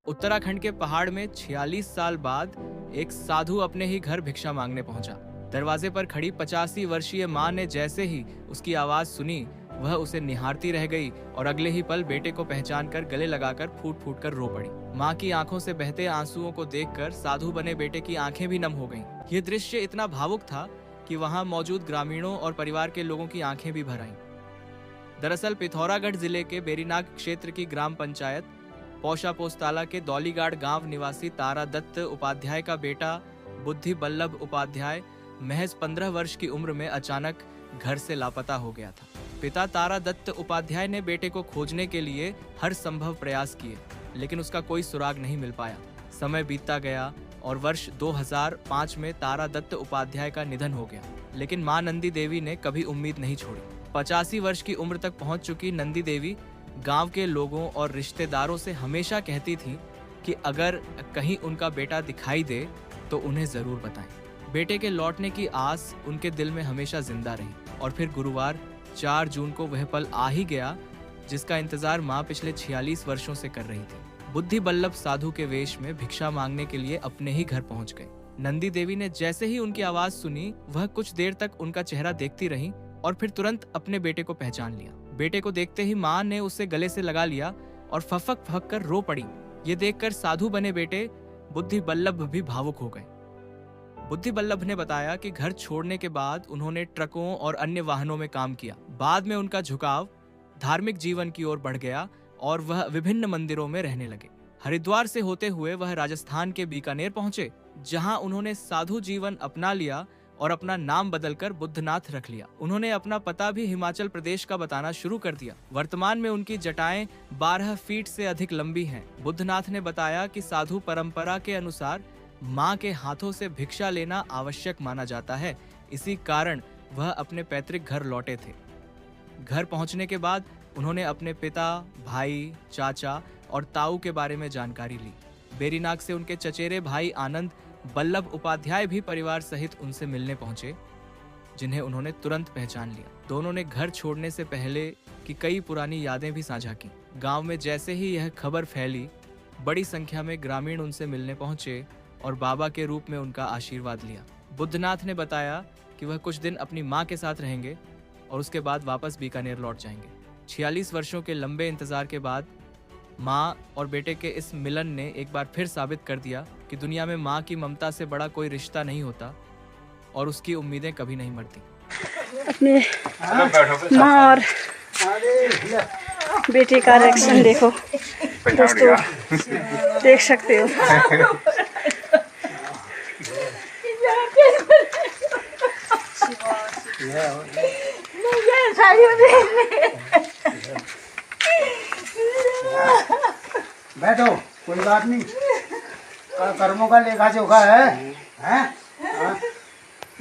उत्तराखंड के पहाड़ में 46 साल बाद एक साधु अपने ही घर भिक्षा मांगने पहुंचा। दरवाजे पर खड़ी 85 वर्षीय मां ने जैसे ही उसकी आवाज सुनी, वह उसे निहारती रह गई और अगले ही पल बेटे को पहचान कर गले लगाकर फूट फूट कर रो पड़ी। मां की आंखों से बहते आंसुओं को देखकर साधु बने बेटे की आंखें भी नम हो गईं। यह दृश्य इतना भावुक था कि वहां मौजूद ग्रामीणों और परिवार के लोगों की आंखें भी भर आईं। दरअसल पिथौरागढ़ जिले के बेरीनाग क्षेत्र की ग्राम पंचायत पौषा पोस्ताला के दौलीगाड़ गांव निवासी तारा दत्त उपाध्याय का बेटा बुद्धि बल्लभ उपाध्याय महज 15 वर्ष की उम्र में अचानक घर से लापता हो गया था। पिता तारा दत्त उपाध्याय ने बेटे को खोजने के लिए हर संभव प्रयास किए, लेकिन उसका कोई सुराग नहीं मिल पाया। समय बीतता गया और वर्ष 2005 में तारा दत्त उपाध्याय का निधन हो गया, लेकिन मां नंदी देवी ने कभी उम्मीद नहीं छोड़ी। 85 वर्ष की उम्र तक पहुंच चुकी नंदी देवी गांव के लोगों और रिश्तेदारों से हमेशा कहती थी कि अगर कहीं उनका बेटा दिखाई दे तो उन्हें जरूर बताएं। बेटे के लौटने की आस उनके दिल में हमेशा जिंदा रही और फिर गुरुवार 4 जून को वह पल आ ही गया जिसका इंतजार मां पिछले 46 वर्षों से कर रही थी। बुद्धि बल्लभ साधु के वेश में भिक्षा मांगने के लिए अपने ही घर पहुंच गए। नंदी देवी ने जैसे ही उनकी आवाज सुनी, वह कुछ देर तक उनका चेहरा देखती रही और फिर तुरंत अपने बेटे को पहचान लिया। बेटे को देखते ही मां ने उसे गले से लगा लिया और फफक फफक कर रो पड़ी। ये देखकर साधु बने बेटे बुद्धि बल्लभ भी भावुक हो गए। बुद्धि बल्लभ ने बताया कि घर छोड़ने के बाद उन्होंने ट्रकों और अन्य वाहनों में काम किया। बाद में उनका झुकाव धार्मिक जीवन की ओर बढ़ गया और वह विभिन्न मंदिरों में रहने लगे। हरिद्वार से होते हुए वह राजस्थान के बीकानेर पहुंचे, जहां उन्होंने साधु जीवन अपना लिया और अपना नाम बदलकर बुद्धनाथ रख लिया। उन्होंने अपना पता भी हिमाचल प्रदेश का बताना शुरू कर दिया। वर्तमान में उनकी जटाएं 12 फीट से अधिक लंबी हैं। बुद्धनाथ ने बताया कि साधु परंपरा के अनुसार मां के हाथों से भिक्षा लेना आवश्यक माना जाता है, इसी कारण वह अपने पैतृक घर लौटे थे। घर पहुंचने के बाद उन्होंने अपने पिता, भाई, चाचा और ताऊ के बारे में जानकारी ली। बेरीनाग से उनके चचेरे भाई आनंद बल्लभ उपाध्याय भी परिवार सहित उनसे मिलने पहुंचे, जिन्हें उन्होंने तुरंत पहचान लिया। दोनों ने घर छोड़ने से पहले की कई पुरानी यादें भी साझा की। गांव में जैसे ही यह खबर फैली, बड़ी संख्या में ग्रामीण उनसे मिलने पहुंचे और बाबा के रूप में उनका आशीर्वाद लिया। बुद्धनाथ ने बताया कि वह कुछ दिन अपनी मां के साथ रहेंगे और उसके बाद वापस बीकानेर लौट जाएंगे। 46 वर्षों के लंबे इंतजार के बाद माँ और बेटे के इस मिलन ने एक बार फिर साबित कर दिया कि दुनिया में माँ की ममता से बड़ा कोई रिश्ता नहीं होता और उसकी उम्मीदें कभी नहीं मरती। अपने माँ और बेटे का रिएक्शन देखो दोस्तों, देख सकते हो। बैठो, कोई बात नहीं। कर्मों का लेखा जोखा है, हैं?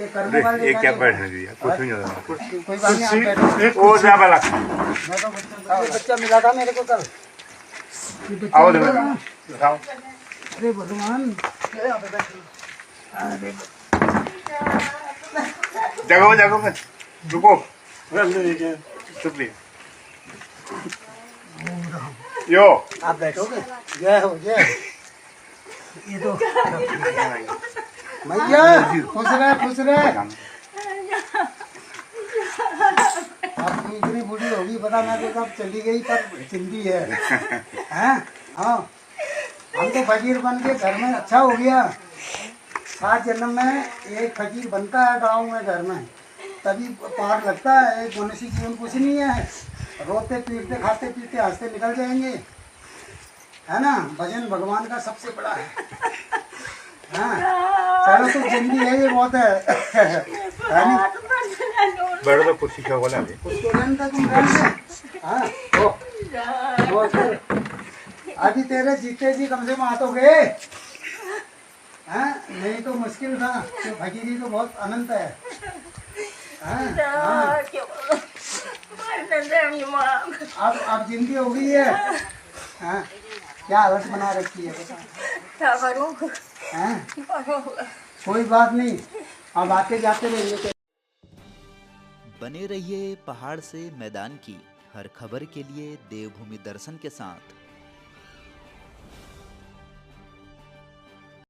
ये कर्मों का लेखा क्या बैठने दिया? कुछ नहीं होता। कोई बात नहीं, आप बैठो। वो क्या वाला? बैठो, बच्चा मिला था मेरे को कल। आओ दिखाओ। अरे भगवान, अरे जगह जगह पे रुको। शुक्रिया। यो आप बैठोगे? जय हो जय। ये तो भैया खुश रहे, खुश रहे। आपकी इतनी बूढ़ी होगी पता ना, तो कब चली गई पर चिंती है, हैं? हाँ, हम तो फकीर बन के घर में अच्छा हो गया। 7 जन्म में एक फकीर बनता है गाँव में, घर में तभी पार लगता है। एक मनुष्य जीवन कुछ नहीं है, रोते पीटते खाते पीते हंसते निकल जाएंगे, है ना? भजन भगवान का सबसे बड़ा है। हाँ, चलो तो जिंदगी है, ये बहुत है नहीं? बैठो तो कुछ सीखा बोला भी। उसको जानता तुम जानते? हाँ, वो अभी तेरे जीते जी कम से कम हाथ हो गए, हाँ? नहीं तो मुश्किल था। तो फकीरी तो बहुत अनंत है। हाँ, अब जिंदगी हो गई है। हाँ, क्या हालत बना रखी है बता। हाँ, कोई बात नहीं, अब आते जाते रहिए। बने रहिए पहाड़ से मैदान की हर खबर के लिए देवभूमि दर्शन के साथ।